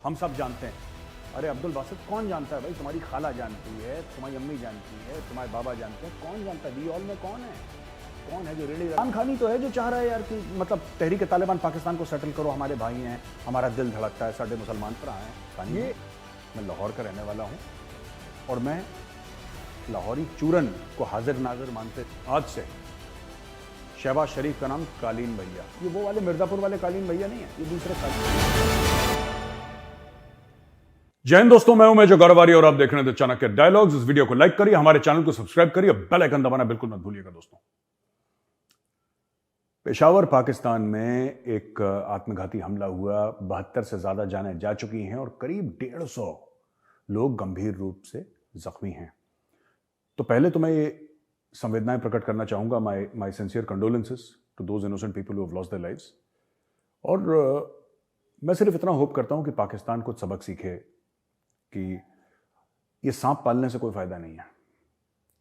हम सब जानते हैं। अरे अब्दुल बासित, कौन जानता है भाई? तुम्हारी खाला जानती है, तुम्हारी अम्मी जानती है, तुम्हारे बाबा जानते हैं, कौन जानता है? वी ऑल में कौन है? कौन है जो रेडी? इमरान खान ही तो है जो चाह रहा है यार कि मतलब तहरीक तालिबान पाकिस्तान को सेटल करो, हमारे भाई हैं, हमारा दिल धड़कता है, साढ़े मुसलमान भरा हैं। ये मैं लाहौर का रहने वाला हूँ और मैं लाहौरी चूरन को हाजिर नाजिर मानते आज से शहबाज शरीफ का नाम कालीन भैया, ये वो वाले मिर्जापुर वाले कालीन भैया नहीं है, ये दूसरे कालीन। जय हिंद दोस्तों, मैं हूं मेजर गौरवारी और आप देख रहे हैं चाणक्य डायलॉग्स। इस वीडियो को लाइक करिए, हमारे चैनल को सब्सक्राइब करिए, बेल आइकन दबाना बिल्कुल मत भूलिएगा दोस्तों। पेशावर पाकिस्तान में एक आत्मघाती हमला हुआ, 72 से ज्यादा जानें जा चुकी हैं और करीब 150 लोग गंभीर रूप से जख्मी हैं। तो पहले तो मैं ये संवेदनाएं प्रकट करना चाहूंगा, my sincere condolences to those innocent people who have lost their lives. और मैं सिर्फ इतना होप करता हूं कि पाकिस्तान कुछ सबक सीखे कि ये सांप पालने से कोई फायदा नहीं है।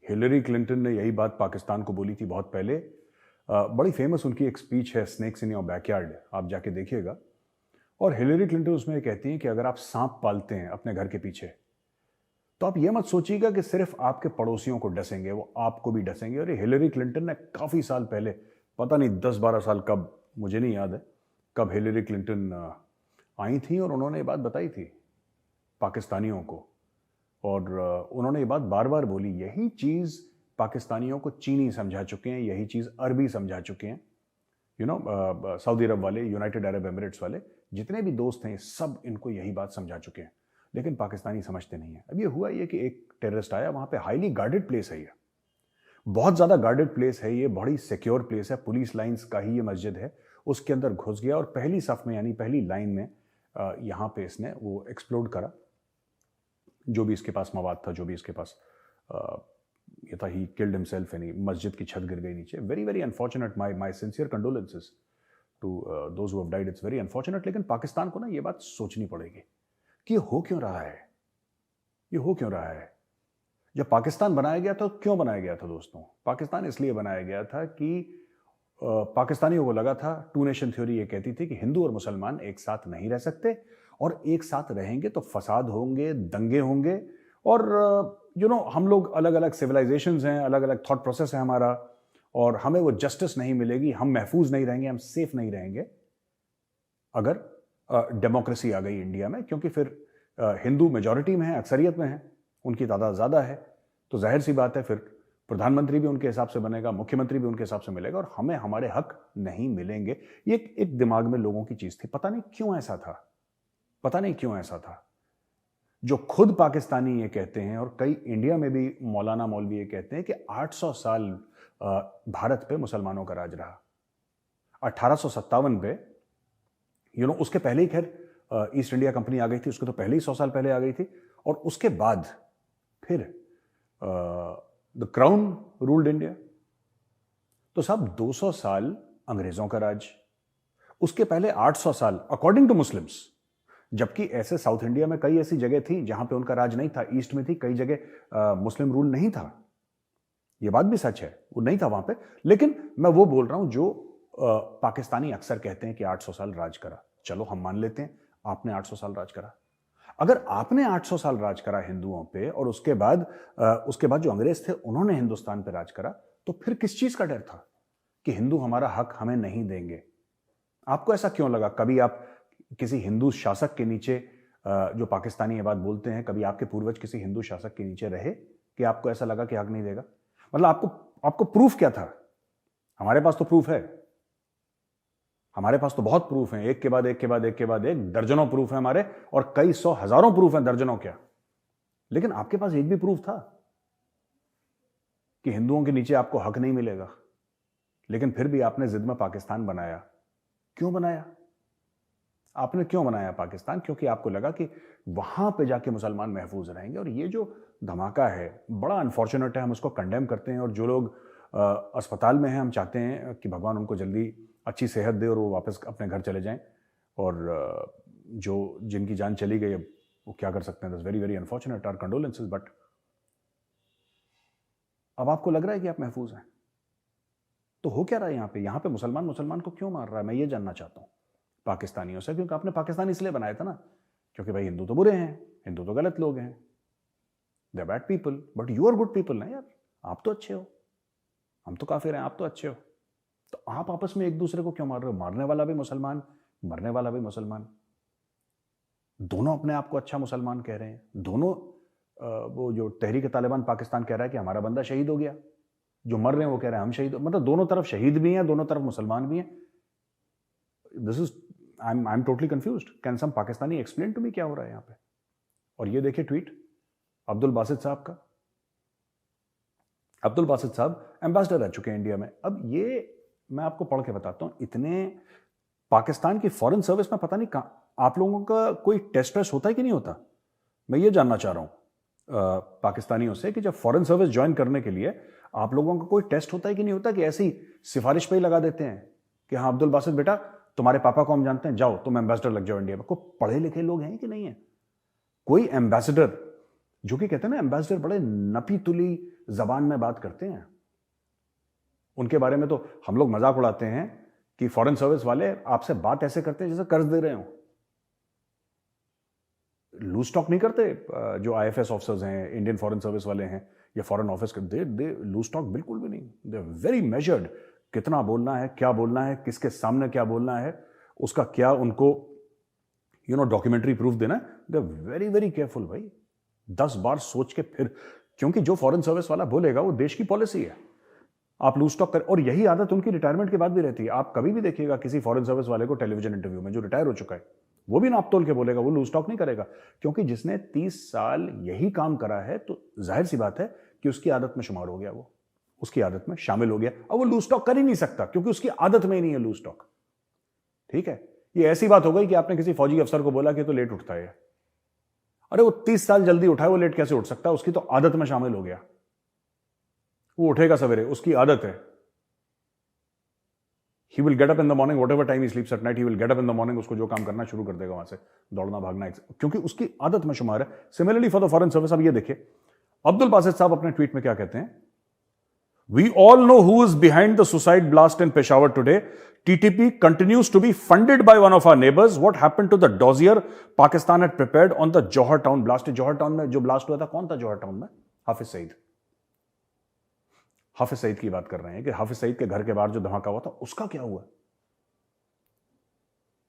हिलरी क्लिंटन ने यही बात पाकिस्तान को बोली थी बहुत पहले। बड़ी फेमस उनकी एक स्पीच है, स्नेक्स इन योर बैकयार्ड, आप जाके देखिएगा। और हिलरी क्लिंटन उसमें कहती हैं कि अगर आप सांप पालते हैं अपने घर के पीछे तो आप ये मत सोचिएगा कि सिर्फ आपके पड़ोसियों को डसेंगे, वो आपको भी डसेंगे। और ये हिलरी क्लिंटन ने काफ़ी साल पहले, पता नहीं 10-12 साल कब, मुझे नहीं याद है कब हिलरी क्लिंटन आई थी और उन्होंने ये बात बताई थी पाकिस्तानियों को। और उन्होंने ये बात बार बार बोली। यही चीज़ पाकिस्तानियों को चीनी समझा चुके हैं, यही चीज़ अरबी समझा चुके हैं, सऊदी अरब वाले, यूनाइटेड अरब एमिरेट्स वाले, जितने भी दोस्त हैं सब इनको यही बात समझा चुके हैं, लेकिन पाकिस्तानी समझते नहीं है। अब ये हुआ ये कि एक टेररिस्ट आया, वहां पे हाईली गार्डेड प्लेस है, ये बहुत ज़्यादा गार्डेड प्लेस है, ये बड़ी सिक्योर प्लेस है, पुलिस लाइंस का ही ये मस्जिद है। उसके अंदर घुस गया और पहली सफ में यानी पहली लाइन में यहाँ पे इसने वो एक्सप्लोड करा, जो भी इसके पास मवाद था, जो भी इसके पास ये था। ही किल्ड हिमसेल्फ, यानी मस्जिद की छत गिर गई नीचे। Very very unfortunate, my sincere condolences to those who have died. It's very unfortunate. लेकिन पाकिस्तान को ना ये बात सोचनी पड़ेगी कि ये हो क्यों रहा है, ये हो क्यों रहा है। जब पाकिस्तान बनाया गया तो क्यों बनाया गया था दोस्तों? पाकिस्तान इसलिए बनाया गया था कि पाकिस्तानियों को लगा था, टू नेशन थ्योरी ये कहती थी कि हिंदू और मुसलमान एक साथ नहीं रह सकते, और एक साथ रहेंगे तो फसाद होंगे, दंगे होंगे, और हम लोग अलग अलग सिविलाइजेशंस हैं, अलग अलग थॉट प्रोसेस है हमारा, और हमें वो जस्टिस नहीं मिलेगी, हम महफूज नहीं रहेंगे, हम सेफ नहीं रहेंगे अगर डेमोक्रेसी आ गई इंडिया में। क्योंकि फिर हिंदू मेजॉरिटी में है, अक्सरियत में है, उनकी तादाद ज़्यादा है, तो जाहिर सी बात है फिर प्रधानमंत्री भी उनके हिसाब से बनेगा, मुख्यमंत्री भी उनके हिसाब से मिलेगा, और हमें हमारे हक नहीं मिलेंगे। ये एक दिमाग में लोगों की चीज़ थी। पता नहीं क्यों ऐसा था, पता नहीं क्यों ऐसा था। जो खुद पाकिस्तानी ये कहते हैं, और कई इंडिया में भी मौलाना मौलवी ये कहते हैं कि 800 साल भारत पे मुसलमानों का राज रहा। 1857 पे, उसके पहले ही खैर ईस्ट इंडिया कंपनी आ गई थी, उसके तो पहले ही 100 साल पहले आ गई थी। और उसके बाद फिर द क्राउन रूल्ड इंडिया। तो साहब 200 साल अंग्रेजों का राज, उसके पहले 800 साल अकॉर्डिंग टू मुस्लिम्स। जबकि ऐसे साउथ इंडिया में कई ऐसी जगह थी जहां पे उनका राज नहीं था, ईस्ट में थी, कई जगह मुस्लिम रूल नहीं था, यह बात भी सच है, वो नहीं था वहां पे। लेकिन मैं वो बोल रहा हूं जो पाकिस्तानी अक्सर कहते हैं कि 800 साल राज करा। चलो हम मान लेते हैं आपने 800 साल राज करा। अगर आपने 800 साल राज करा हिंदुओं पे, और उसके बाद जो अंग्रेज थे उन्होंने हिंदुस्तान पे राज करा, तो फिर किस चीज का डर था कि हिंदू हमारा हक हमें नहीं देंगे? आपको ऐसा क्यों लगा? कभी आप किसी हिंदू शासक के नीचे, जो पाकिस्तानी ये बात बोलते हैं, कभी आपके पूर्वज किसी हिंदू शासक के नीचे रहे कि आपको ऐसा लगा कि हक नहीं देगा? मतलब आपको प्रूफ क्या था? हमारे पास तो प्रूफ है, हमारे पास तो बहुत प्रूफ हैं, एक के बाद एक के बाद एक के बाद एक, दर्जनों प्रूफ है हमारे, और कई सौ हजारों प्रूफ हैं, दर्जनों क्या। लेकिन आपके पास एक भी प्रूफ था कि हिंदुओं के नीचे आपको हक नहीं मिलेगा? लेकिन फिर भी आपने जिद में पाकिस्तान बनाया। क्यों बनाया? आपने क्यों बनाया पाकिस्तान? क्योंकि आपको लगा कि वहां पे जाके मुसलमान महफूज रहेंगे। और ये जो धमाका है बड़ा अनफॉर्चुनेट है, हम उसको कंडेम करते हैं। और जो लोग अस्पताल में हैं, हम चाहते हैं कि भगवान उनको जल्दी अच्छी सेहत दे और वो वापस अपने घर चले जाएं। और जिनकी जान चली गई, अब वो क्या कर सकते हैं? That's very very unfortunate, our condolences. But अब आपको लग रहा है कि आप महफूज हैं, तो हो क्या रहा है यहाँ पे मुसलमान को क्यों मार रहा है? मैं ये जानना चाहता हूँ पाकिस्तानियों से, क्योंकि आपने पाकिस्तान इसलिए बनाया था ना क्योंकि भाई हिंदू तो बुरे हैं, हिंदू तो गलत लोग हैं, they bad people, but you are good people ना यार, आप तो अच्छे हो, हम तो काफिर हैं, आप तो अच्छे हो, तो आप आपस में एक दूसरे को क्यों मार रहे हो? मारने वाला भी मुसलमान, मरने वाला भी मुसलमान, दोनों अपने आप को अच्छा मुसलमान कह रहे हैं, दोनों वो जो तहरीक तालिबान पाकिस्तान कह रहा है कि हमारा बंदा शहीद हो गया, जो मर रहे हैं वो कह रहे हैं हम शहीद, मतलब दोनों तरफ शहीद भी हैं, दोनों तरफ मुसलमान भी हैं। This is I am totally confused. Can some Pakistani explain to me क्या हो रहा है यहाँ पे? और ये देखिए ट्वीट अब्दुल बासित साहब का। अब्दुल बासित साहब एम्बेसडर रह चुके हैं इंडिया में। अब ये मैं आपको पढ़ के बताता हूं, इतने पाकिस्तान की फॉरेन सर्विस में पता नहीं कहां आप लोगों का कोई टेस्ट वेस्ट होता है कि नहीं होता? मैं ये जानना चाह रहा हूं पाकिस्तानियों से कि जब फॉरेन सर्विस ज्वाइन करने के लिए आप लोगों का कोई टेस्ट होता है कि नहीं होता, कि ऐसी सिफारिश पे ही लगा देते हैं कि हाँ अब्दुल बासित बेटा तुम्हारे पापा को हम जानते हैं, जाओ तुम एम्बेसडर लग जाओ इंडिया में। कोई पढ़े लिखे लोग हैं कि नहीं है? कोई एम्बेसडर जो कि कहते हैं ना एम्बेसडर बड़े नपी तुली जबान में बात करते हैं, उनके बारे में तो हम लोग मजाक उड़ाते हैं कि फॉरेन सर्विस वाले आपसे बात ऐसे करते हैं जैसे कर्ज दे रहे हो। लूज टॉक नहीं करते जो आईएफएस ऑफिसर्स हैं, इंडियन फॉरेन सर्विस वाले हैं या फॉरेन ऑफिस के, दे लूज टॉक बिल्कुल भी नहीं। दे वेरी मेजर्ड, कितना बोलना है, क्या बोलना है, किसके सामने क्या बोलना है, उसका क्या उनको डॉक्यूमेंट्री प्रूफ देना है। दे वेरी वेरी केयरफुल भाई, 10 बार सोच के फिर, क्योंकि जो फॉरेन सर्विस वाला बोलेगा वो देश की पॉलिसी है। आप लूज टॉक कर, और यही आदत उनकी रिटायरमेंट के बाद भी रहती है। आप कभी भी देखिएगा किसी फॉरेन सर्विस वाले को टेलीविजन इंटरव्यू में जो रिटायर हो चुका है, वो भी नाप तोल के बोलेगा, वो लूज टॉक नहीं करेगा, क्योंकि जिसने 30 साल यही काम करा है तो जाहिर सी बात है कि उसकी आदत में शुमार हो गया, वो उसकी आदत में शामिल हो गया। अब वो लूज टॉक कर ही नहीं सकता क्योंकि उसकी आदत में ही नहीं है लूज टॉक। ठीक है, ये ऐसी बात हो गई कि आपने किसी फौजी अफसर को बोला कि तो लेट उठता है, अरे वो 30 साल जल्दी उठाए, वो लेट कैसे उठ सकता है? उसकी तो आदत में शामिल हो गया, वो उठेगा सवेरे, उसकी आदत है। He will get up in the morning, whatever time he sleeps at night, he will get up in the morning, उसको जो काम करना शुरू कर देगा वहां से, दौड़ना भागना, क्योंकि उसकी आदत में शुमार है। Similarly for the foreign service. अब ये देखिए अब्दुल बासित साहब अपने ट्वीट में क्या कहते हैं, we all know who is behind the suicide blast in Peshawar today, TTP continues to be funded by one of our neighbors. What happened to the dossier Pakistan had prepared on the Johar town blast? Johar town में जो blast हुआ था, कौन था जौहर town में? हाफिज सईद। हाफिज सईद की बात कर रहे हैं कि हाफिज सईद के घर के बाहर जो धमाका हुआ था उसका क्या हुआ?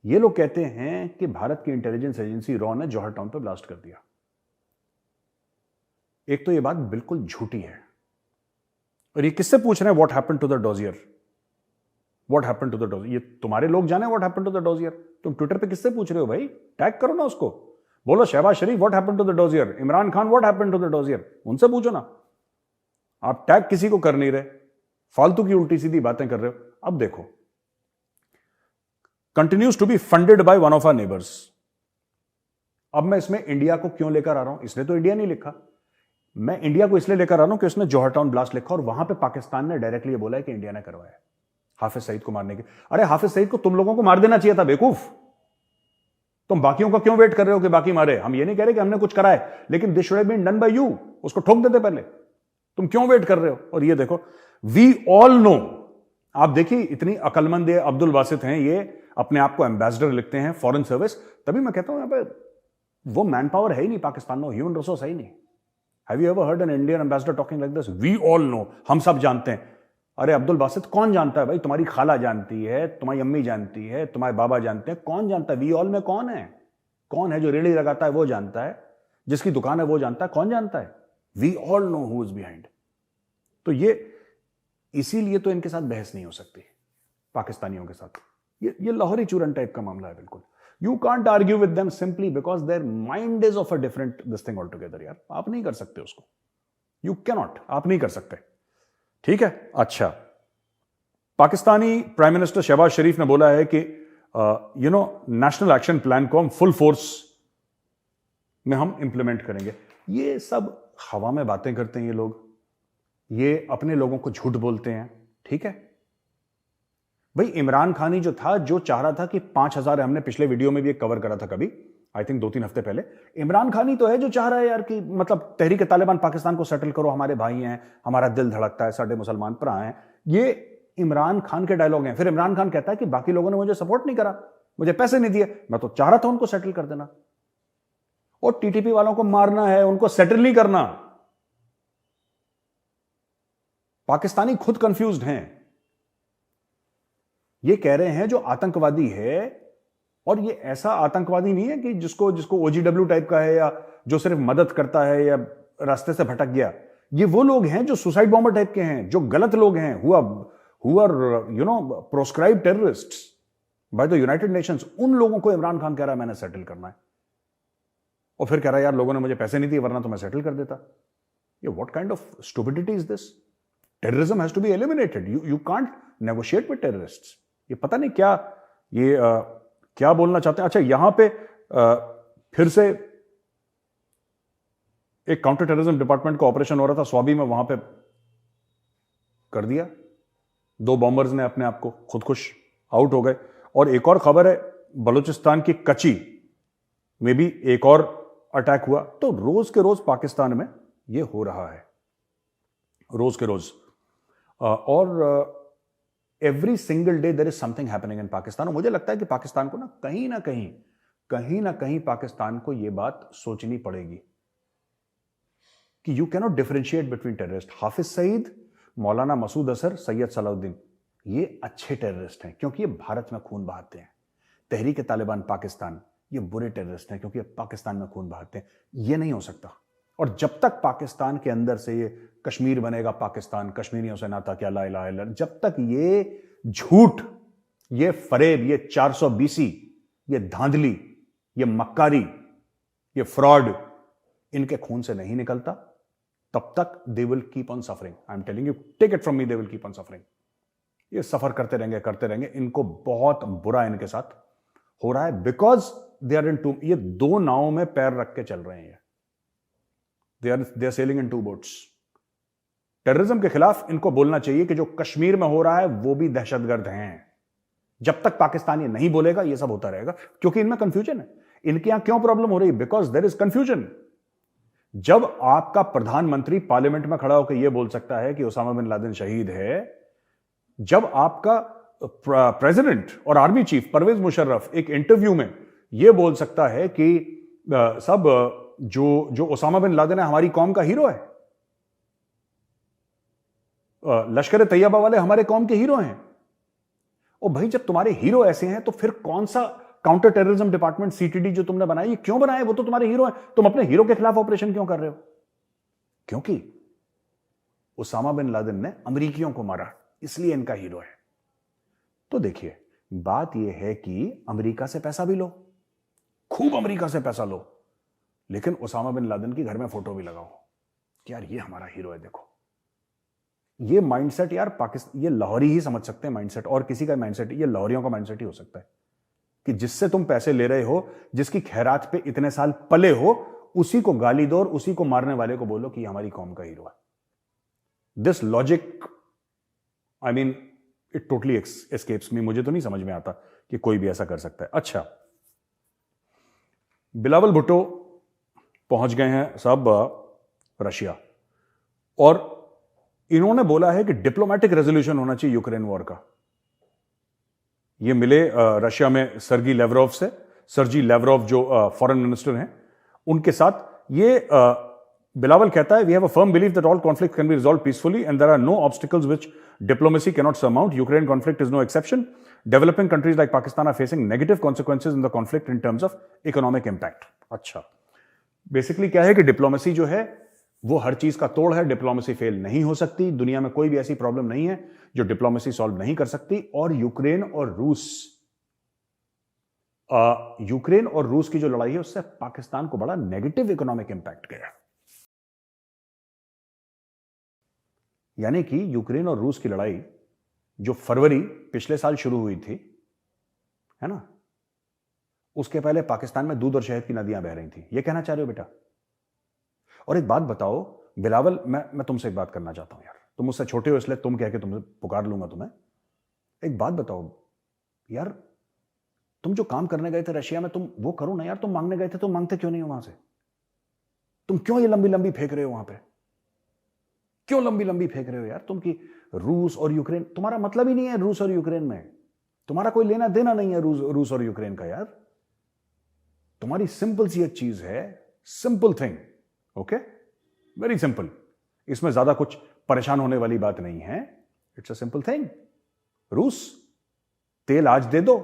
ये लोग कहते हैं कि भारत की इंटेलिजेंस एजेंसी रॉ ने जौहर टाउन पर ब्लास्ट कर दिया। एक तो ये बात बिल्कुल झूठी है, और ये किससे पूछ रहे हैं what happened to the dossier? What happened to the dossier? ये तुम्हारे लोग जाने what happened to the dossier? तुम ट्विटर पे किससे पूछ रहे हो भाई? टैग करो ना उसको, बोलो Shahbaz Sharif what happened to the dossier, Imran Khan what happened to the dossier, उनसे पूछो ना। आप टैग किसी को कर नहीं रहे, फालतू की उल्टी सीधी बातें कर रहे हो। अब देखो, continues to be funded by one of our neighbours. अब मैं इसमें इंडिया को क्यों लेकर आ रहा हूं? इसने तो इंडिया नहीं लिखा, मैं इंडिया को इसलिए लेकर आ रहा हूं कि उसने जौहर टाउन ब्लास्ट लिखा और वहां पे पाकिस्तान ने डायरेक्टली बोला है कि इंडिया ने करवाया हाफिज सईद को मारने के। अरे हाफिज सईद को तुम लोगों को मार देना चाहिए था बेवकूफ, तुम बाकियों का क्यों वेट कर रहे हो कि बाकी मारे? हम ये नहीं कह रहे कि हमने कुछ करा है, लेकिन this should have been done by you, उसको ठोक देते पहले, तुम क्यों वेट कर रहे हो? और ये देखो, वी ऑल नो, आप देखिए इतनी अकलमंद अब्दुल बासित हैं, ये अपने आप को एम्बेसडर लिखते हैं फॉरेन सर्विस। तभी मैं कहता हूं यहां पर वो मैन पावर है ही नहीं पाकिस्तान में, ह्यूमन रिसोर्स है ही नहीं। Have you ever heard an Indian ambassador talking like this? We all know, हम सब जानते हैं। अरे अब्दुल बासित कौन जानता है भाई? तुम्हारी खाला जानती है, तुम्हारी अम्मी जानती है, तुम्हारे बाबा जानते हैं, कौन जानता है? वी ऑल में कौन है? कौन है जो रेडी लगाता है वो जानता है, जिसकी दुकान है वो जानता है, कौन जानता है? We all know who is behind. तो ये इसीलिए तो इनके साथ बहस नहीं हो सकती पाकिस्तानियों के साथ। ये लाहौरी चूरन टाइप का मामला है बिल्कुल। You can't argue with them simply because their mind is of a different this thing all together. यार आप नहीं कर सकते उसको, यू कैनॉट, आप नहीं कर सकते। ठीक है, अच्छा, पाकिस्तानी प्राइम मिनिस्टर शहबाज शरीफ ने बोला है कि नेशनल एक्शन प्लान को हम फुल फोर्स में हम इंप्लीमेंट करेंगे। ये सब हवा में बातें करते हैं ये लोग, ये अपने लोगों को झूठ बोलते हैं। ठीक है भाई, इमरान खान ही जो था, जो चाह रहा था कि 5,000, हमने पिछले वीडियो में भी एक कवर करा था कभी, आई थिंक 2-3 हफ्ते पहले, इमरान खान ही तो है जो चाह रहा है यार कि मतलब तहरीक तालिबान पाकिस्तान को सेटल करो, हमारे भाई हैं, हमारा दिल धड़कता है, साढ़े मुसलमान भरा हैं। ये इमरान खान के डायलॉग हैं। फिर इमरान खान कहता है कि बाकी लोगों ने मुझे सपोर्ट नहीं करा, मुझे पैसे नहीं दिए, मैं तो चाह रहा था उनको सेटल कर देना। और टीटीपी वालों को मारना है, उनको सेटल नहीं करना। पाकिस्तानी खुद कंफ्यूज्ड हैं। ये कह रहे हैं जो आतंकवादी है, और ये ऐसा आतंकवादी नहीं है कि जिसको ओजीडब्ल्यू टाइप का है या जो सिर्फ मदद करता है या रास्ते से भटक गया। ये वो लोग हैं जो सुसाइड बॉम्बर टाइप के हैं, जो गलत लोग हैं, who are proscribe terrorists by the United Nations. उन लोगों को इमरान खान कह रहा है मैंने सेटल करना है, और फिर कह रहा है यार लोगों ने मुझे पैसे नहीं दिए वरना तो मैं सेटल कर देता। ये what kind of stupidity is this? Terrorism has to be eliminated. You can't negotiate with terrorists. ये पता नहीं क्या ये क्या बोलना चाहते हैं। अच्छा, यहां पे फिर से एक काउंटर टेररिज्म डिपार्टमेंट का ऑपरेशन हो रहा था स्वाबी में, वहां पे कर दिया। 2 बॉम्बर्स ने अपने आप को खुदकुश आउट हो गए। और एक और खबर है, बलूचिस्तान की कची में भी एक और अटैक हुआ। तो रोज के रोज पाकिस्तान में ये हो रहा है, रोज के रोज। और every single day there is something happening in Pakistan. और मुझे लगता है कि पाकिस्तान को ना कहीं पाकिस्तान को यह बात सोचनी पड़ेगी कि you cannot differentiate between terrorist. Hafiz Saeed, Maulana Masood असर, सैयद सलाउद्दीन, ये अच्छे टेररिस्ट हैं क्योंकि ये भारत में खून बहाते हैं। तहरीक तालिबान पाकिस्तान, ये बुरे टेररिस्ट हैं क्योंकि ये पाकिस्तान में खून बहाते हैं। ये नहीं हो सकता। और जब तक पाकिस्तान के अंदर से ये कश्मीर बनेगा पाकिस्तान, कश्मीरियों से नाता क्या, ला इलाहा इल्लल्लाह, जब तक ये झूठ, ये फरेब, ये 420, ये धांधली, ये मक्कारी, ये फ्रॉड इनके खून से नहीं निकलता, तब तक they will keep on suffering. I am telling you, take it from me, they will keep on suffering. ये सफर करते रहेंगे। इनको बहुत बुरा इनके साथ हो रहा है because they are in two, ये 2 नावों में पैर रख के चल रहे हैं। They are sailing in 2 boats. Terrorism के खिलाफ इनको बोलना चाहिए कि जो कश्मीर में हो रहा है वो भी दहशतगर्द हैं। जब तक पाकिस्तान ये नहीं बोलेगा ये सब होता रहेगा, क्योंकि इनमें कंफ्यूजन है। इनके यहां क्यों प्रॉब्लम हो रही है? Because there is confusion. जब आपका प्रधानमंत्री पार्लियामेंट में खड़ा होकर यह बोल सकता है कि ओसामा बिन लादेन शहीद है, जब आपका प्रेसिडेंट और आर्मी चीफ परवेज मुशर्रफ एक इंटरव्यू में यह बोल सकता है कि सब जो ओसामा बिन लादेन है हमारी कौम का हीरो है, लश्कर तैयबा वाले हमारे कौम के हीरो हैं। और भाई जब तुम्हारे हीरो ऐसे हैं तो फिर कौन सा काउंटर टेररिज्म डिपार्टमेंट सीटीडी जो तुमने बनाया, ये क्यों बनाया? वो तो तुम्हारे हीरो हैं। तुम अपने हीरो के खिलाफ ऑपरेशन क्यों कर रहे हो? क्योंकि ओसामा बिन लादेन ने अमेरिकियों को मारा, इसलिए इनका हीरो है। तो देखिए, बात यह है कि अमेरिका से पैसा भी लो, खूब अमेरिका से पैसा लो, लेकिन ओसामा बिन लादेन की घर में फोटो भी लगाओ कि यार ये हमारा हीरो है। देखो, ये माइंडसेट यार पाकिस्तान, ये लाहौरी ही समझ सकते हैं माइंडसेट, और किसी का माइंडसेट, ये लाहौरियों का माइंडसेट ही हो सकता है कि जिससे तुम पैसे ले रहे हो, जिसकी खैरात पे इतने साल पले हो, उसी को गाली दो और उसी को मारने वाले को बोलो कि हमारी कौम का हीरो है। This logic, I mean, it totally escapes me. मुझे तो नहीं समझ में आता कि कोई भी ऐसा कर सकता है। अच्छा, बिलावल भुट्टो पहुंच गए हैं सब रशिया, और इन्होंने बोला है कि डिप्लोमेटिक रेजोल्यूशन होना चाहिए यूक्रेन वॉर का। ये मिले रशिया में सर्गी लेवरोव से। सर्जी लेवरोव जो फॉरेन मिनिस्टर हैं, उनके साथ ये बिलावल कहता है, we have a firm believe that all conflict can be resolve peacefully and there are no obstacles which diplomacy can not surmount. Ukraine conflict is no exception. Developing countries like Pakistan are facing negative consequences in the conflict in terms of economic impact. अच्छा, basically क्या है कि diplomacy जो है वो हर चीज का तोड़ है. डिप्लोमेसी फेल नहीं हो सकती. दुनिया में कोई भी ऐसी प्रॉब्लम नहीं है जो डिप्लोमेसी सॉल्व नहीं कर सकती. और यूक्रेन और रूस की जो लड़ाई है उससे पाकिस्तान को बड़ा नेगेटिव इकोनॉमिक इंपैक्ट गया. यानी कि यूक्रेन और रूस की लड़ाई जो फरवरी पिछले साल शुरू हुई थी, है ना, उसके पहले पाकिस्तान में दूध और शहद की नदियां बह रही थी. ये कहना चाह रहे हो बेटा? और एक बात बताओ बिलावल, मैं तुमसे एक बात करना चाहता हूं यार. तुम मुझसे छोटे हो इसलिए तुम कह के तुमसे पुकार लूंगा तुम्हें. एक बात बताओ यार, तुम जो काम करने गए थे रशिया में, तुम वो करो ना यार. तुम मांगने गए थे, तुम मांगते क्यों नहीं हो वहां से? तुम क्यों ये लंबी लंबी फेंक रहे हो वहां पे? क्यों लंबी लंबी फेंक रहे हो यार तुम? कि रूस और यूक्रेन, तुम्हारा मतलब ही नहीं है रूस और यूक्रेन में. तुम्हारा कोई लेना देना नहीं है रूस और यूक्रेन का यार. तुम्हारी सिंपल सी एक चीज है simple thing, okay, very simple. इसमें ज्यादा कुछ परेशान होने वाली बात नहीं है। It's a simple thing. रूस, तेल आज दे दो,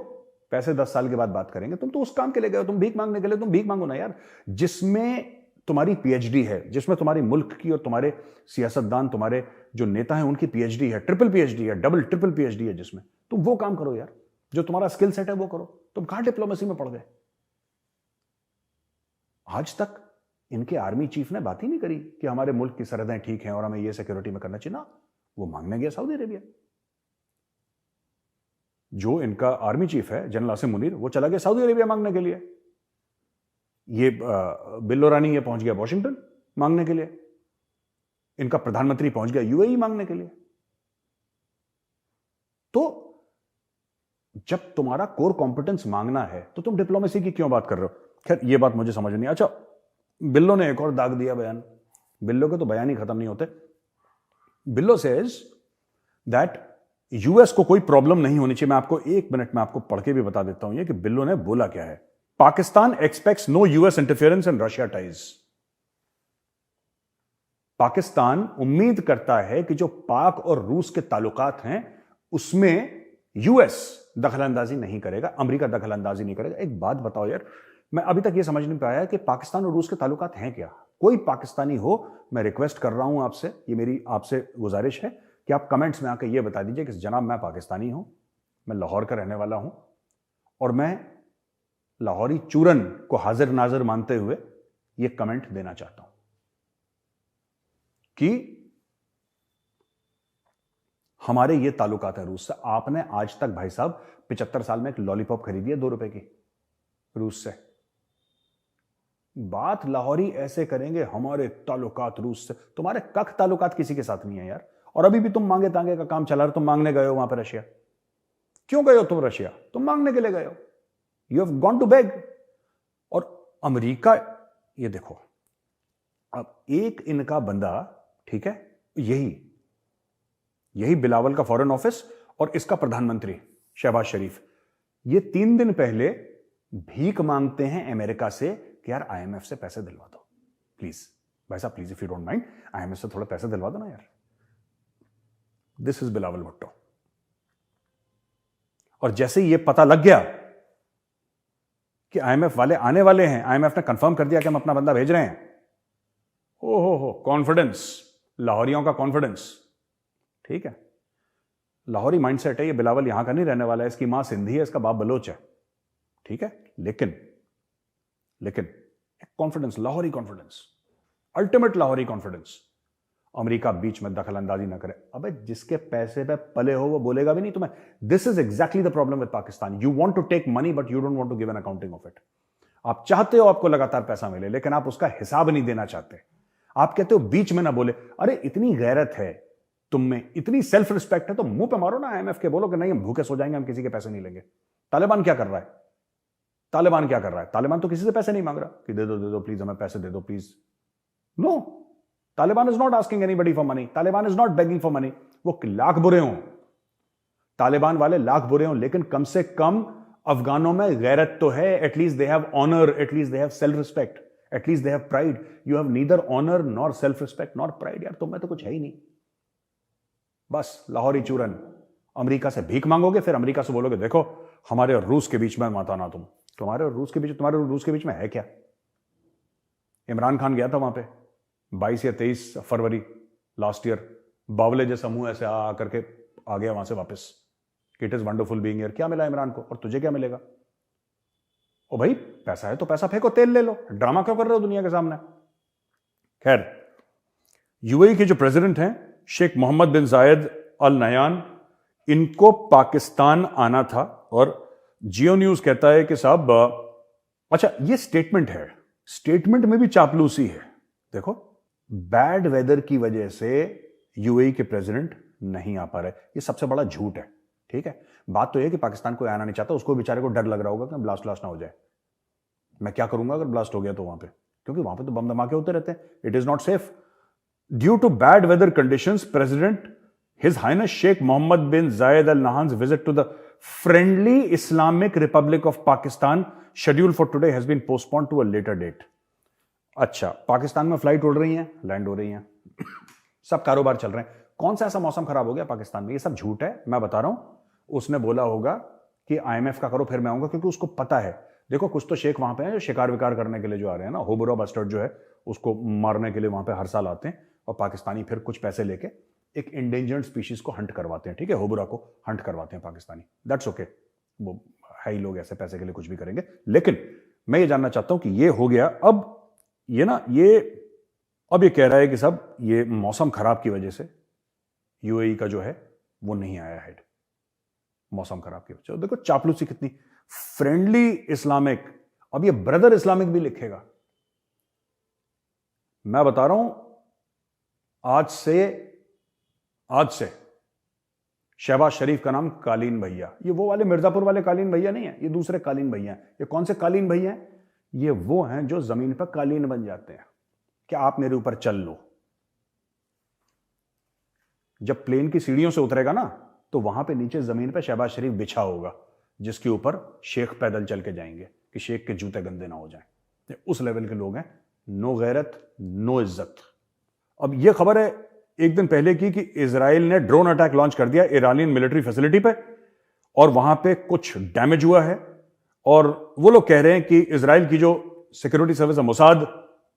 पैसे 10 साल के बाद बात करेंगे। तुम तो उस काम के लिए गए हो, तुम भीख मांगने के लिए, तुम भीख मांगो ना यार। जिसमें तुम्हारी पीएचडी है, जिसमें तुम्हारी मुल्क की और तुम्हारे सियासतदान, तुम्हारे जो नेता हैं उनकी पीएचडी है, ट्रिपल पीएचडी है, डबल ट्रिपल पीएचडी है, जिसमें तुम वो काम करो यार, जो तुम्हारा स्किल सेट है वो करो। तुम कहां डिप्लोमेसी में पड़ गए? आज तक इनके आर्मी चीफ ने बात ही नहीं करी कि हमारे मुल्क की सरहदें ठीक हैं और हमें ये सिक्योरिटी में करना चाहिए ना। वो मांगने गया सऊदी अरेबिया। जो इनका आर्मी चीफ है जनरल आसिम मुनीर, वो चला गया सऊदी अरेबिया मांगने के लिए। ये बिल्लो रानी ये पहुंच गया वॉशिंगटन मांगने के लिए। इनका प्रधानमंत्री पहुंच गया यूएई मांगने के लिए। तो जब तुम्हारा कोर कॉम्पिटेंस मांगना है तो तुम डिप्लोमेसी की क्यों बात कर रहे हो? खैर ये बात मुझे समझ नहीं। अच्छा, बिल्लो ने एक और दाग दिया बयान। बिल्लो के तो बयान ही खत्म नहीं होते। बिल्लो सेज दैट यूएस को कोई प्रॉब्लम नहीं होनी चाहिए। मैं आपको 1 मिनट में आपको पढ़ के भी बता देता हूं ये कि बिल्लो ने बोला क्या है। Pakistan aspects no US interference in Russia ties. Pakistan उम्मीद करता है कि जो पाक और रूस के ताल्लुकात हैं उसमें यूएस दखलंदाजी नहीं करेगा, अमेरिका दखलंदाजी नहीं करेगा। एक बात बताओ यार, मैं अभी तक यह समझ नहीं पाया कि पाकिस्तान और रूस के ताल्लुकात हैं क्या। कोई पाकिस्तानी हो, मैं रिक्वेस्ट कर रहा हूं आपसे, ये मेरी आपसे गुजारिश है कि आप कमेंट्स में आकर यह बता दीजिए कि जनाब मैं पाकिस्तानी हूं, मैं लाहौर का रहने वाला हूं और मैं लाहौरी चूरन को हाजिर नाजिर मानते हुए यह कमेंट देना चाहता हूं कि हमारे ये ताल्लुकात है रूस से। आपने आज तक भाई साहब 75 साल में एक लॉलीपॉप खरीदी है 2 रुपए की रूस से। बात लाहौरी ऐसे करेंगे हमारे ताल्लुकात रूस से। तुम्हारे कख ताल्लुकात किसी के साथ नहीं है यार। और अभी भी तुम मांगे तांगे का काम चला रहे। तुम मांगने गए हो वहां पर रशिया। क्यों गए हो तुम रशिया? तुम मांगने के लिए गए हो। You have gone to beg. और अमेरिका, ये देखो, अब एक इनका बंदा, ठीक है, यही बिलावल का फॉरेन ऑफिस और इसका प्रधानमंत्री शहबाज शरीफ, ये 3 दिन पहले भीख मांगते हैं अमेरिका से कि यार आईएमएफ से पैसे दिलवा दो प्लीज। भाई साहब please, if you don't mind, IMF से थोड़ा पैसे दिलवा दो ना यार। This is Bilawal Bhutto. और जैसे ही ये पता लग गया कि आईएमएफ वाले आने वाले हैं, आईएमएफ ने कंफर्म कर दिया कि हम अपना बंदा भेज रहे हैं, हो कॉन्फिडेंस, लाहौरियों का कॉन्फिडेंस। ठीक है, लाहौरी माइंडसेट है। ये बिलावल यहां का नहीं रहने वाला है। इसकी मां सिंधी है, इसका बाप बलोच है। ठीक है, लेकिन confidence, Lahori confidence, ultimate Lahori confidence. America बीच में दखल अंदाजी ना करे। अबे जिसके पैसे पे पले हो वो बोलेगा भी नहीं तुम्हें। This is exactly the problem with Pakistan. You want to take money but you don't want to give an accounting of it. आप चाहते हो आपको लगातार पैसा मिले, लेकिन आप उसका हिसाब नहीं देना चाहते। आप कहते हो बीच में ना बोले। अरे इतनी गैरत है तुम में, इतनी सेल्फ रिस्पेक्ट है तो मुंह पे मारो ना आईएमएफ के, बोलो कि नहीं हम भूखे सो जाएंगे, हम किसी के पैसे नहीं लेंगे। तालिबान क्या कर रहा है? तालिबान तो किसी से पैसे नहीं मांग रहा कि दे दो प्लीज, हमें पैसे दे दो please. No, Taliban is not asking anybody for money. Taliban is not begging for money. वो लाख बुरे हों, तालिबान वाले लाख बुरे हों, लेकिन कम से कम अफगानों में गैरत तो है। At least they have honour, at least they have self respect, at least they have pride. You have neither honour nor self respect nor pride. यार तुम्हें तो कुछ है ही नहीं। बस लाहौरी चूरन। अमेरिका से भीख मांगोगे, फिर अमेरिका से बोलोगे देखो हमारे और रूस के बीच में मत आना तुम। तुम्हारे और रूस के बीच में है क्या? इमरान खान गया था वहां पे 22 या 23 फरवरी लास्ट ईयर। बावले जैसा मुंह ऐसे आ करके आ गया वहां से वापस। It is wonderful being here. क्या मिला इमरान को और तुझे क्या मिलेगा? ओ भाई पैसा है तो पैसा फेंको, तेल ले लो। ड्रामा क्यों कर रहे हो दुनिया के सामने? खैर, यूएई के जो प्रेसिडेंट हैं Sheikh Mohammed bin Zayed Al Nahyan, इनको पाकिस्तान आना था और जियो न्यूज कहता है कि साहब, अच्छा ये स्टेटमेंट है, स्टेटमेंट में भी चापलूसी है। देखो, बैड वेदर की वजह से यूएई के प्रेसिडेंट नहीं आ पा रहे। ये सबसे बड़ा झूठ है। ठीक है, बात तो यह कि पाकिस्तान कोई आना नहीं चाहता, उसको बेचारे को डर लग रहा होगा कि ब्लास्ट ना हो जाए। मैं क्या करूंगा अगर ब्लास्ट हो गया तो वहां पे, क्योंकि वहां पे तो बम धमाके होते रहते हैं। It is not safe. Due to bad weather conditions, president his highness Sheikh Mohammed bin Zayed Al Nahyan's visit to the friendly Islamic Republic of Pakistan scheduled for today has been postponed to a later date. अच्छा, पाकिस्तान में flight उड़ रही हैं, land हो रही हैं, सब कारोबार चल रहे हैं। कौन सा ऐसा मौसम खराब हो गया पाकिस्तान में? ये सब झूठ है, मैं बता रहा हूं। उसने बोला होगा कि आईएमएफ का करो फिर मैं आऊंगा, क्योंकि उसको पता है। देखो, कुछ तो शेख वहां पे हैं जो शिकार विकार करने के लिए जो आ रहे हैं ना, होबरो बस्टर्ड जो है उसको मारने के लिए वहां पे हर साल आते हैं, और पाकिस्तानी फिर कुछ पैसे लेके एक इंडेंजर्ड स्पीशीज को हंट करवाते हैं। ठीक है, होबरा को हंट करवाते हैं पाकिस्तानी, दैट्स ओके। वो है ही, लोग ऐसे पैसे के लिए कुछ भी करेंगे। लेकिन मैं ये जानना चाहता हूं कि ये हो गया, अब ये ना, अब ये कह रहा है कि सब ये मौसम खराब की वजह से यूएई का जो है वो नहीं आया हेड, मौसम खराब की वजह से। देखो चापलूसी कितनी, फ्रेंडली इस्लामिक, अब ये ब्रदर इस्लामिक भी लिखेगा। मैं बता रहा हूं, आज से शहबाज शरीफ का नाम कालीन भैया, ये वो वाले मिर्जापुर वाले कालीन भैया नहीं है, ये दूसरे कालीन भैया हैं। ये कौन से कालीन भैया हैं? ये वो हैं जो जमीन पर कालीन बन जाते हैं कि आप मेरे ऊपर चल लो। जब प्लेन की सीढ़ियों से उतरेगा ना, तो वहां पे नीचे जमीन पे शहबाज शरीफ बिछा होगा, जिसके ऊपर शेख पैदल चल के जाएंगे कि शेख के जूते गंदे ना हो जाएं। उस लेवल के लोग हैं, नो गैरत नो इज्जत। अब यह खबर है एक दिन पहले की कि इजराइल ने ड्रोन अटैक लॉन्च कर दिया इरानियन मिलिट्री फैसिलिटी पे, और वहां पे कुछ डैमेज हुआ है। और वो लोग कह रहे हैं कि इजराइल की जो सिक्योरिटी सर्विस है मोसाद,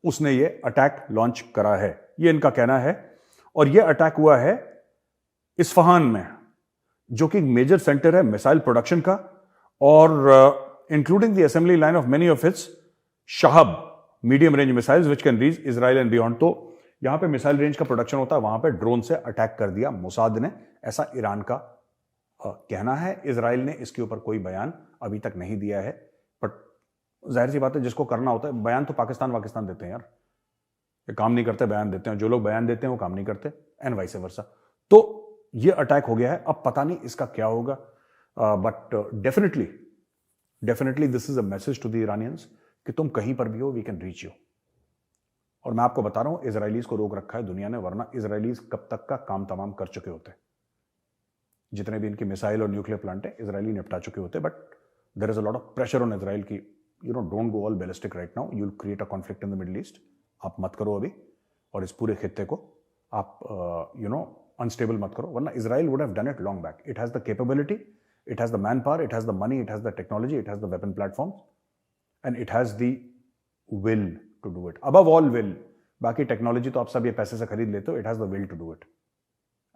उसने ये अटैक लॉन्च करा है, ये इनका कहना है। और ये अटैक हुआ है इस्फहान में, जो कि मेजर सेंटर है मिसाइल प्रोडक्शन का, और including the assembly line of many of its Shahab medium range missiles which can reach Israel and beyond. तो यहां पे मिसाइल रेंज का प्रोडक्शन होता है, वहां पे ड्रोन से अटैक कर दिया मोसाद ने, ऐसा ईरान का कहना है। इजराइल ने इसके ऊपर कोई बयान अभी तक नहीं दिया है, बट जाहिर सी बात है, जिसको करना होता है बयान तो पाकिस्तान देते हैं यार, ये काम नहीं करते, बयान देते हैं। जो लोग बयान देते हैं वो काम नहीं करते, एंड वाइस वर्सा। तो ये अटैक हो गया है, अब पता नहीं इसका क्या होगा, but definitely this is a message to the Iranians कि तुम कहीं पर भी हो, वी कैन रीच यू। और मैं आपको बता रहा हूं, इजराइलीज को रोक रखा है दुनिया ने, वरना इजराइलीज कब तक का काम तमाम कर चुके होते। जितने भी इनकी मिसाइल और न्यूक्लियर प्लांट है, इजरायली निपटा चुके होते। But there is a lot of pressure on Israel की don't go all ballistic right now, you will create a conflict in the Middle East. आप मत करो अभी, और इस पूरे खित्ते को आप अनस्टेबल मत करो, वरना Israel would have done it long back. It has the capability, it has the man power, it has the money, it has the technology, it has the weapon platform, and it has the will to do it. Above all will, बाकी technology तो आप सब ये पैसे से खरीद लेते हो, it has the will to do it,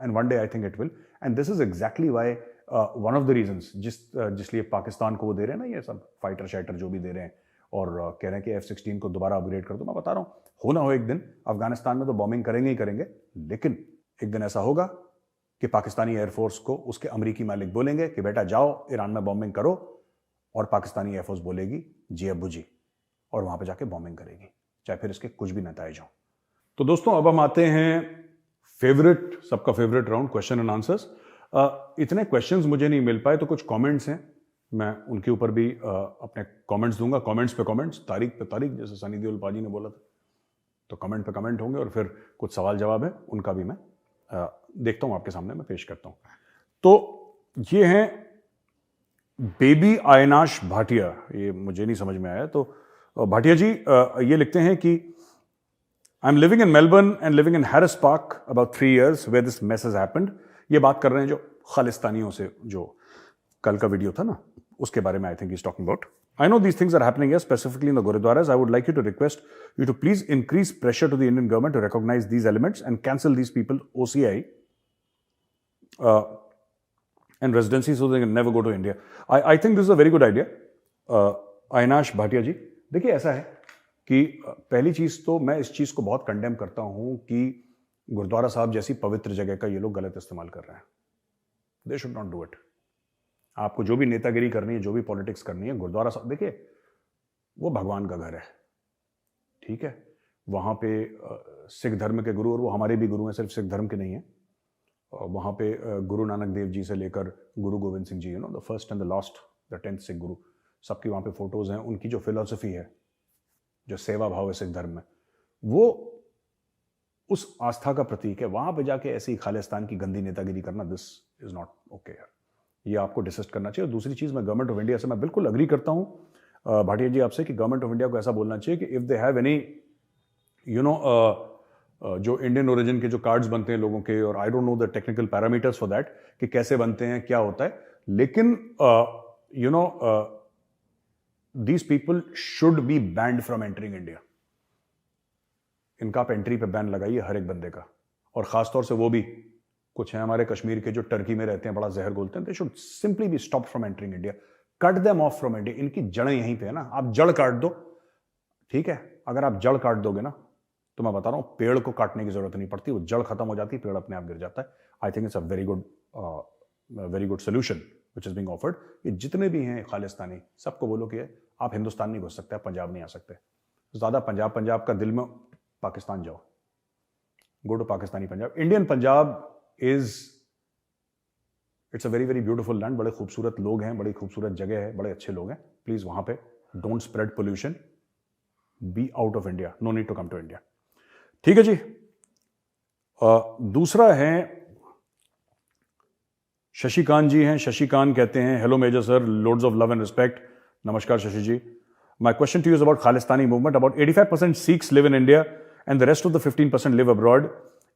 and one day I think it will. And this is exactly why one of the reasons जिसलिए पाकिस्तान को वो दे रहे हैं ना, ये सब फाइटर शाइटर जो भी दे रहे हैं, और कह रहे हैं कि F-16 को दोबारा अपग्रेड कर दो। मैं बता रहा हूं, हो ना हो एक दिन अफगानिस्तान में तो बॉम्बिंग करेंगे ही करेंगे, लेकिन एक दिन ऐसा होगा कि पाकिस्तानी एयरफोर्स को उसके अमरीकी मालिक बोलेंगे कि बेटा जाओ ईरान में बॉम्बिंग करो, और पाकिस्तानी एयरफोर्स बोलेगी जी अब्बू जी, और वहां पे जाके बॉम्बिंग करेगी, चाहे फिर इसके कुछ भी नतज हो। तो दोस्तों, अब हम आते हैं सबका favourite round, question and answers. इतने क्वेश्चंस मुझे नहीं मिल पाए, तो कुछ कमेंट्स हैं, मैं उनके ऊपर भी अपने कमेंट्स दूंगा, कमेंट्स पे कमेंट्स, तारीख पे तारीख, जैसे सनी देओल पाजी ने बोला था। तो कमेंट पे कमेंट होंगे, और फिर कुछ सवाल जवाब है, उनका भी मैं देखता हूं, आपके सामने मैं पेश करता हूं। तो ये हैं बेबी आयनाश भाटिया, ये मुझे नहीं समझ में आया। तो भाटिया जी ये लिखते हैं कि I am living in Melbourne and living in Harris Park about 3 years where this mess has happened. ये बात कर रहे हैं जो खालिस्तानियों से, जो कल का वीडियो था ना, उसके बारे में I think is talking about. I know these things are happening here, specifically in the Gurudwaras. I would like you to request you to please increase pressure to the Indian government to recognize these elements and cancel these people OCI and residency so they can never go to India. I think this is a very good idea. Aynash Bhatia ji, देखिए ऐसा है कि पहली चीज तो मैं इस चीज को बहुत कंडेम करता हूं कि गुरुद्वारा साहब जैसी पवित्र जगह का ये लोग गलत इस्तेमाल कर रहे हैं। They should not do it. आपको जो भी नेतागिरी करनी है, जो भी पॉलिटिक्स करनी है, गुरुद्वारा साहब देखिए वो भगवान का घर है, ठीक है। वहाँ पे सिख धर्म के गुरु, और वो हमारे भी गुरु हैं, सिर्फ सिख धर्म के नहीं है। वहाँ पे गुरु नानक देव जी से लेकर Guru Gobind Singh ji, the first and the last, the 10th Sikh Guru, सबकी वहाँ पे फोटोज हैं। उनकी जो फिलॉसफी है, जो सेवा भाव है सिख धर्म में, वो उस आस्था का प्रतीक है। वहाँ पे जाके ऐसी खालिस्तान की गंदी नेतागिरी करना, दिस इज नॉट ओके यार, ये आपको डिसिस्ट करना चाहिए। और दूसरी चीज़, मैं गवर्नमेंट ऑफ इंडिया से मैं बिल्कुल अग्री करता हूँ भाटिया जी आपसे, कि गवर्नमेंट ऑफ इंडिया को ऐसा बोलना चाहिए कि if they have any you know जो इंडियन ओरिजिन के जो कार्ड्स बनते हैं लोगों के, और I don't know the technical parameters for that कि कैसे बनते हैं, क्या होता है, लेकिन you know these people should be banned from entering India. इनका आप एंट्री पे बैन लगाइए हर एक बंदे का, और खासतौर से वो भी कुछ हैं हमारे कश्मीर के जो टर्की में रहते हैं, बड़ा जहर घोलते हैं। They should simply be stop from entering India, cut them of from India. इनकी जड़ें यहीं पे है ना, आप जड़ काट दो, ठीक है। अगर आप जड़ काट दोगे ना, तो मैं बता रहा हूं पेड़ को काटने की जरूरत नहीं पड़ती, वो जड़ खत्म हो जाती है, पेड़ अपने आप गिर जाता है। I think it's a very good solution which is being offered. ये जितने भी हैं खालिस्तानी, सबको बोलो कि आप हिंदुस्तान नहीं घुस सकते, आप पंजाब नहीं आ सकते। ज्यादा पंजाब का दिल में, पाकिस्तान जाओ, go to Pakistani Punjab. Indian Punjab it's a very very beautiful land. बड़े खूबसूरत लोग हैं, बड़ी खूबसूरत जगह है, बड़े अच्छे लोग हैं। प्लीज वहां पे don't spread pollution, be out of India, no need to come to India. ठीक है जी। दूसरा है शशिकांत जी हैं। शशिकांत कहते हैं, hello major sir, loads of love and respect. नमस्कार Shashi ji. My question to you is about Khalistani movement. About 85% Sikhs live in India and the rest of the 15% live abroad.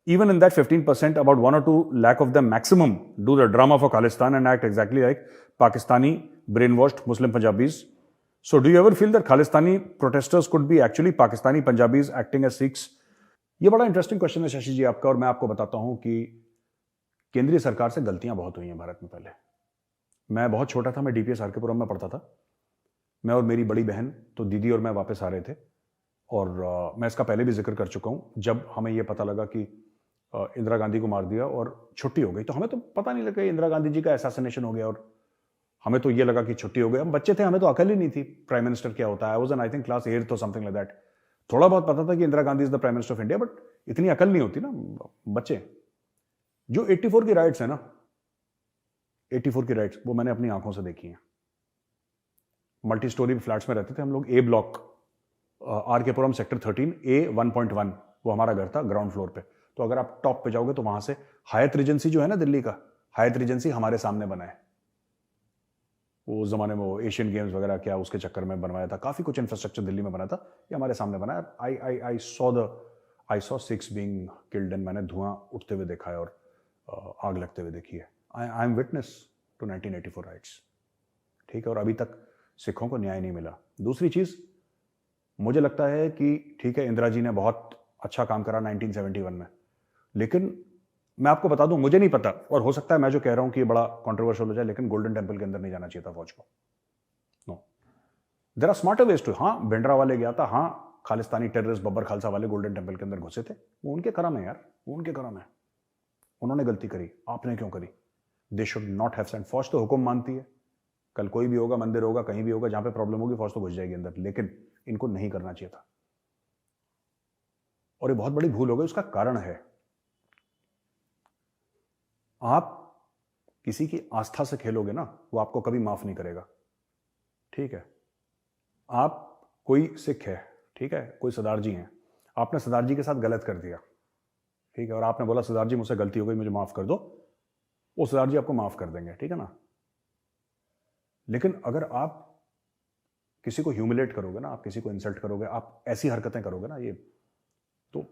Even in that 15%, about 1 or 2 lakh of them maximum do the drama for Khalistan and act exactly like Pakistani brainwashed Muslim Punjabis. So do you ever feel that Khalistani protesters could be actually Pakistani Punjabis acting as Sikhs? ये बड़ा interesting question है शशि जी आपका, और मैं आपको बताता हूं कि केंद्रीय सरकार से गलतियां बहुत हुई हैं भारत में। पहले मैं बहुत छोटा था, मैं डीपीएस आरकेपुरम में पढ़ता था। मैं और मेरी बड़ी बहन, तो दीदी और मैं वापस आ रहे थे, और मैं इसका पहले भी जिक्र कर चुका हूं। जब हमें यह पता लगा कि इंदिरा गांधी को मार दिया और छुट्टी हो गई, तो हमें तो पता नहीं लगा इंदिरा गांधी जी का असैसिनेशन हो गया, और हमें तो ये लगा कि छुट्टी हो गई। हम बच्चे थे, हमें तो अकल ही नहीं थी प्राइम मिनिस्टर क्या होता है। I was in I think class 8 और समथिंग लाइक दैट। थोड़ा बहुत पता था कि Indira Gandhi is the prime minister of India, but इतनी अकल नहीं होती ना बच्चे। जो 84 की राइट्स है ना, 84 की राइट्स, वो मैंने अपनी आंखों से देखी हैं। मल्टी स्टोरी फ्लैट्स में रहते थे हम लोग। ए ब्लॉक, आरकेपुरम सेक्टर 13 A1.1, वो हमारा घर था ग्राउंड फ्लोर पे। तो अगर आप टॉप पे जाओगे तो वहां से हायत रिजेंसी जो है ना दिल्ली का, हायत रिजेंसी हमारे सामने बना है। वो उस जमाने में वो एशियन गेम्स वगैरह क्या उसके चक्कर में बनवाया था, काफी कुछ इंफ्रास्ट्रक्चर दिल्ली में बना था, ये हमारे सामने बना है। I saw Sikhs being killed, and मैंने धुआं उठते हुए देखा है और आग लगते हुए देखी है। I am witness to 1984 riots, ठीक है। और अभी तक सिखों को न्याय नहीं मिला। दूसरी चीज, मुझे लगता है कि ठीक है इंदिरा जी ने बहुत अच्छा काम करा 1971 में, लेकिन मैं आपको बता दूं, मुझे नहीं पता, और हो सकता है मैं जो कह रहा हूं कि ये बड़ा कंट्रोवर्शियल हो जाए, लेकिन गोल्डन टेंपल के अंदर नहीं जाना चाहिए था फौज को। No, there are smarter ways to. हाँ, भिंडरा वाले गया था, हाँ, खालिस्तानी टेररिस्ट बब्बर खालसा वाले गोल्डन टेंपल के अंदर घुसे थे, वो उनके करम है यार, वो उनके करम है। उन्होंने गलती करी, आपने क्यों करी? They should not have sent. फौज तो हुक्म मानती है, कल कोई भी होगा, मंदिर होगा, कहीं भी होगा, जहां पे प्रॉब्लम होगी फौज तो घुस जाएगी अंदर, लेकिन इनको नहीं करना चाहिए था, और ये बहुत बड़ी भूल हो गई। उसका कारण है, आप किसी की आस्था से खेलोगे ना, वो आपको कभी माफ नहीं करेगा, ठीक है। आप, कोई सिख है, ठीक है, कोई सरदार जी हैं, आपने सरदार जी के साथ गलत कर दिया, ठीक है, और आपने बोला सरदार जी मुझसे गलती हो गई, मुझे माफ कर दो, वो सरदार जी आपको माफ कर देंगे, ठीक है ना। लेकिन अगर आप किसी को ह्यूमिलेट करोगे ना, आप किसी को इंसल्ट करोगे, आप ऐसी हरकतें करोगे ना, ये तो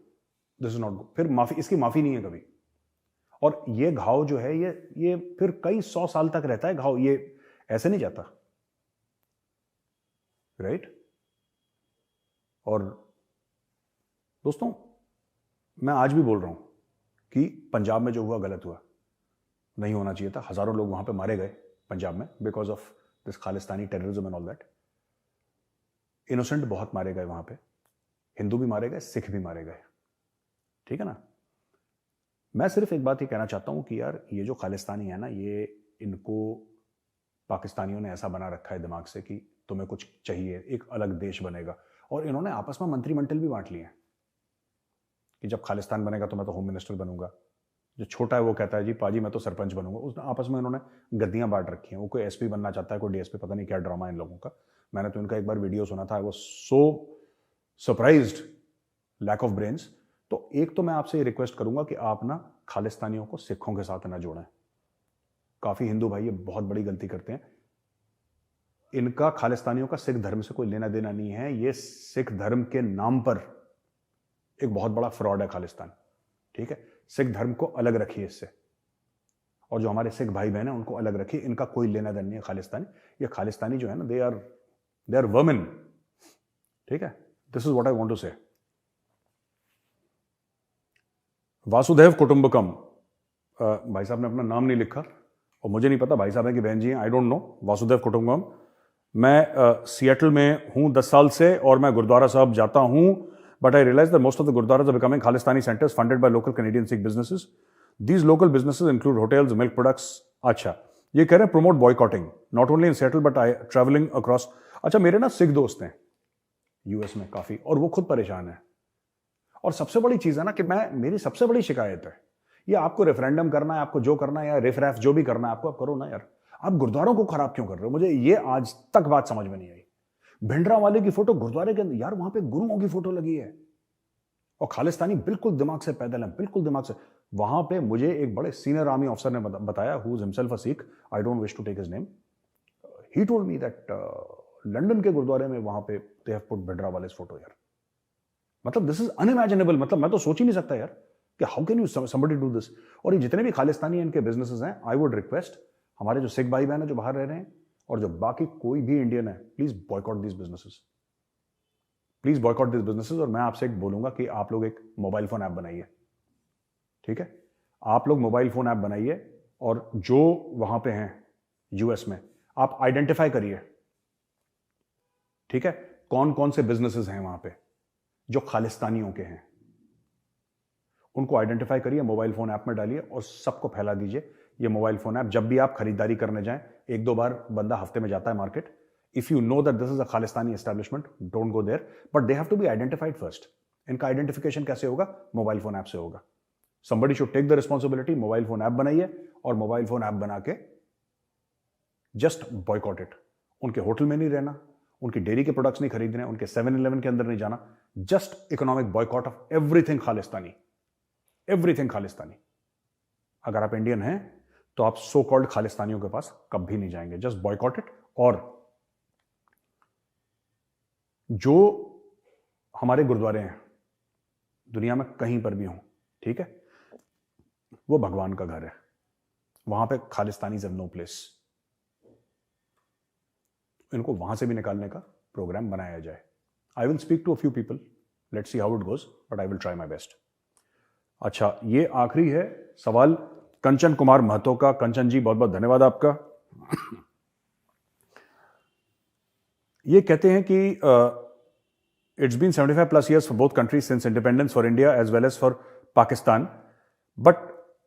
दिस इज नॉट गुड। फिर माफी, इसकी माफी नहीं है कभी। और ये घाव जो है, ये फिर कई 100 साल तक रहता है घाव, ये ऐसे नहीं जाता, राइट। और दोस्तों, मैं आज भी बोल रहा हूं कि पंजाब में जो हुआ गलत हुआ, नहीं होना चाहिए था। हजारों लोग वहां पे मारे गए पंजाब में because of this Khalistani terrorism and all that. Innocent बहुत मारे गए वहां पे, हिंदू भी मारे गए, सिख भी मारे गए, ठीक है ना। मैं सिर्फ एक बात ये कहना चाहता हूं कि यार, ये जो खालिस्तानी है ना, ये इनको पाकिस्तानियों ने ऐसा बना रखा है दिमाग से कि तुम्हें कुछ चाहिए, एक अलग देश बनेगा। और इन्होंने आपस में मंत्रिमंडल भी बांट लिए कि जब खालिस्तान बनेगा तो मैं तो होम मिनिस्टर बनूंगा। जो छोटा है वो कहता है जी पाजी मैं तो सरपंच बनूंगा। उसने आपस में इन्होंने गद्दियां बांट रखी हैं। वो कोई एसपी बनना चाहता है, कोई डीएसपी, पता नहीं क्या ड्रामा है इन लोगों का। मैंने तो इनका एक बार वीडियो सुना था, I was so surprised, lack of brains. तो एक तो मैं आपसे ये रिक्वेस्ट करूंगा कि आप ना खालिस्तानियों को सिखों के साथ ना जोड़ें। काफी हिंदू भाई ये बहुत बड़ी गलती करते हैं। इनका खालिस्तानियों का सिख धर्म से कोई लेना देना नहीं है। ये सिख धर्म के नाम पर एक बहुत बड़ा फ्रॉड है खालिस्तान, ठीक है। सिख धर्म को अलग रखिए इससे, और जो हमारे सिख भाई बहन हैं उनको अलग रखिए। इनका कोई लेना देना नहीं है खालिस्तानी। ये खालिस्तानी जो है ना, दे आर वर्मेन, ठीक है। This is what I want to say. वासुदेव कुटुंबकम, भाई साहब ने अपना नाम नहीं लिखा और मुझे नहीं पता भाई साहब है कि बहन जी हैं, आई डोंट नो। वासुदेव कुटुंबकम, मैं सिएटल में हूं 10 साल से और मैं गुरुद्वारा साहब जाता हूं, but I realise that most of the gurdwaras are becoming Khalistani centres funded by local Canadian Sikh businesses. These local businesses include hotels, milk products. अच्छा, ये कह रहे हैं promote boycotting not only in Seattle but I travelling across. अच्छा, मेरे ना सिख दोस्त हैं यूएस में काफी, और वो खुद परेशान है। और सबसे बड़ी चीज है ना कि मेरी सबसे बड़ी शिकायत है, ये आपको रेफरेंडम करना है, आपको जो करना है या रेफरेफ जो भी करना है आपको, आप करो ना यार। आप गुरुद्वारों को खराब क्यों कर रहे हो? मुझे ये आज तक बात समझ में नहीं आई। भिंडरा वाले की फोटो गुरुद्वारे के अंदर, यार वहां पे गुरुओं की फोटो लगी है और खालिस्तानी बिल्कुल दिमाग से पैदल है, बिल्कुल दिमाग से। वहां पे मुझे एक बड़े सीनियर आर्मी ऑफिसर ने बताया, who is himself a Sikh, I don't wish to take his name, he told me that London के गुरुद्वारे में वहां पे दे हैव पुट भिंडरा वाले फोटो। यार मतलब दिस इज अनइमेजिनेबल, मतलब मैं तो सोच ही नहीं सकता यार कि how can you somebody do this. और ये जितने भी खालिस्तानी इनके बिजनेसेस हैं, आई वुड रिक्वेस्ट हमारे जो सिख भाई बहन है जो बाहर रह रहे हैं और जो बाकी कोई भी इंडियन है, please boycott this businesses, please boycott this businesses. और मैं आपसे एक बोलूंगा कि आप लोग एक मोबाइल फोन ऐप बनाइए, ठीक है। आप लोग मोबाइल फोन ऐप बनाइए और जो वहां पे हैं यूएस में, आप आइडेंटिफाई करिए, ठीक है, कौन कौन से बिजनेसेस हैं वहां पे जो खालिस्तानियों के हैं, उनको आइडेंटिफाई करिए, मोबाइल फोन ऐप में डालिए और सबको फैला दीजिए ये मोबाइल फोन ऐप। जब भी आप खरीदारी करने जाएं, 1-2 बार बंदा हफ्ते में जाता है market, if you know that this is a Khalistani establishment, don't go there, but they have to be identified first. इनका आइडेंटिफिकेशन कैसे होगा? मोबाइल फोन ऐप से होगा। Somebody should take the responsibility, mobile phone app बनाइए और mobile phone app बना के just boycott it. उनके होटल में नहीं रहना, उनकी डेयरी के प्रोडक्ट्स नहीं खरीदने, उनके 7-Eleven के अंदर नहीं जाना, just economic boycott of everything Khalistani, everything Khalistani. अगर आप इंडियन हैं तो आप सो कॉल्ड खालिस्तानियों के पास कभी नहीं जाएंगे, जस्ट बॉयकॉट इट। और जो हमारे गुरुद्वारे हैं दुनिया में कहीं पर भी हों, ठीक है, वो भगवान का घर है, वहां पे खालिस्तानी इज नो प्लेस। इनको वहां से भी निकालने का प्रोग्राम बनाया जाए। I will speak to a few people, let's see how it goes, but I will try my best. अच्छा, ये आखिरी है सवाल कंचन कुमार महतो का। कंचन जी, बहुत बहुत धन्यवाद आपका। ये कहते हैं कि it's been 75+ years for both countries since independence, for India as well as for Pakistan, but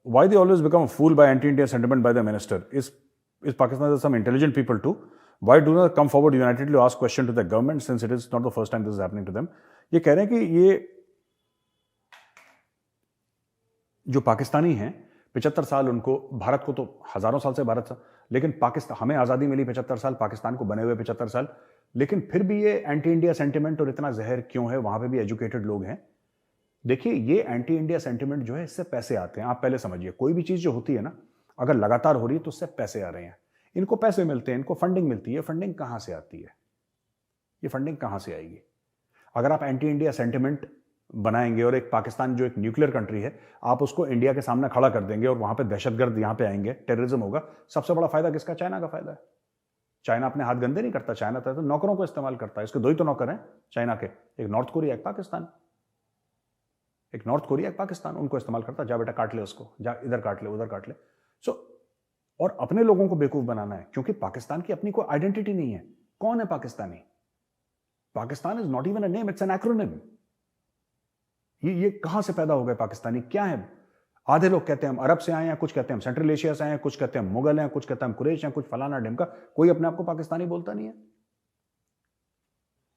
why they always become a fool by anti India sentiment by the minister? Is Pakistan some intelligent people too? Why do not come forward unitedly to ask question to the government since it is not the first time this is happening to them? ये कह रहे हैं कि ये जो पाकिस्तानी हैं 75 साल उनको, भारत को तो हजारों साल से भारत था, लेकिन पाकिस्तान, हमें आज़ादी मिली 75 साल, पाकिस्तान को बने हुए 75 साल, लेकिन फिर भी ये एंटी इंडिया सेंटिमेंट और इतना जहर क्यों है? वहां पे भी एजुकेटेड लोग हैं। देखिए, ये एंटी इंडिया सेंटिमेंट जो है, इससे पैसे आते हैं। आप पहले समझिए, कोई भी चीज जो होती है ना, अगर लगातार हो रही है तो उससे पैसे आ रहे हैं, इनको पैसे मिलते हैं, इनको फंडिंग मिलती है। फंडिंग कहां से आती है? ये फंडिंग कहां से आएगी? अगर आप एंटी इंडिया सेंटिमेंट बनाएंगे और एक पाकिस्तान जो एक न्यूक्लियर कंट्री है, आप उसको इंडिया के सामने खड़ा कर देंगे और वहां पे दहशतगर्द यहां पे आएंगे, टेररिज्म होगा, सबसे बड़ा फायदा किसका? चाइना का फायदा है। चाइना अपने हाथ गंदे नहीं करता, चाइना तो नौकरों को इस्तेमाल करता है। इसके दो ही तो नौकर हैं चाइना के, एक नॉर्थ कोरिया, एक पाकिस्तान। एक नॉर्थ कोरिया, एक पाकिस्तान, उनको इस्तेमाल करता, जा बेटा काट ले उसको, जा इधर काट ले, उधर काट ले। सो और अपने लोगों को बेवकूफ बनाना है, क्योंकि पाकिस्तान की अपनी कोई आइडेंटिटी नहीं है। कौन है Pakistani? Pakistan is not even a name, it's an acronym. ये कहां से पैदा हो गए पाकिस्तानी? क्या है? आधे लोग कहते हैं हम अरब से आए हैं, कुछ कहते हैं हम सेंट्रल एशिया से आए हैं, कुछ कहते हैं हम मुगल हैं, कुछ कहते हैं हम कुरैश हैं, कुछ फलाना ढिमका। कोई अपने आप को पाकिस्तानी बोलता नहीं है।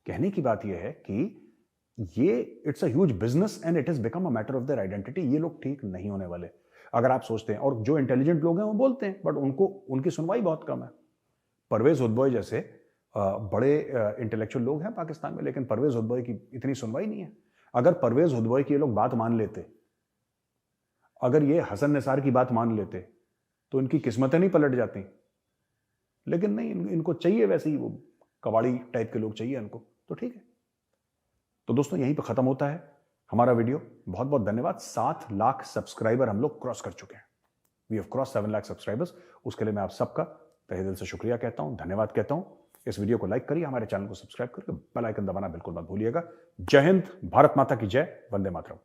कहने की बात यह है कि ये it's a huge business and it is become a matter of their identity. ये लोग ठीक नहीं होने वाले, अगर आप सोचते हैं। और जो इंटेलिजेंट लोग हैं वो बोलते हैं, बट उनकी सुनवाई बहुत कम है। परवेज हुदबॉय जैसे बड़े इंटेलेक्चुअल लोग हैं पाकिस्तान में, लेकिन परवेज हुदबॉय की इतनी सुनवाई नहीं है। अगर परवेज हुदबॉय की ये लोग बात मान लेते, अगर ये हसन निसार की बात मान लेते, तो इनकी किस्मतें नहीं पलट जाती। लेकिन नहीं, इनको चाहिए वैसे ही, वो कबाड़ी टाइप के लोग चाहिए इनको, तो ठीक है। तो दोस्तों, यहीं पे खत्म होता है हमारा वीडियो, बहुत बहुत धन्यवाद। 7 लाख सब्सक्राइबर हम लोग क्रॉस कर चुके हैं। We have cross 7 lakh subscribers. उसके लिए मैं आप सबका तहे दिल से शुक्रिया कहता हूं, धन्यवाद कहता हूं। इस वीडियो को लाइक करिए, हमारे चैनल को सब्सक्राइब करिए, बेल आइकन दबाना बिल्कुल मत भूलिएगा। जय हिंद, भारत माता की जय, वंदे मातरम।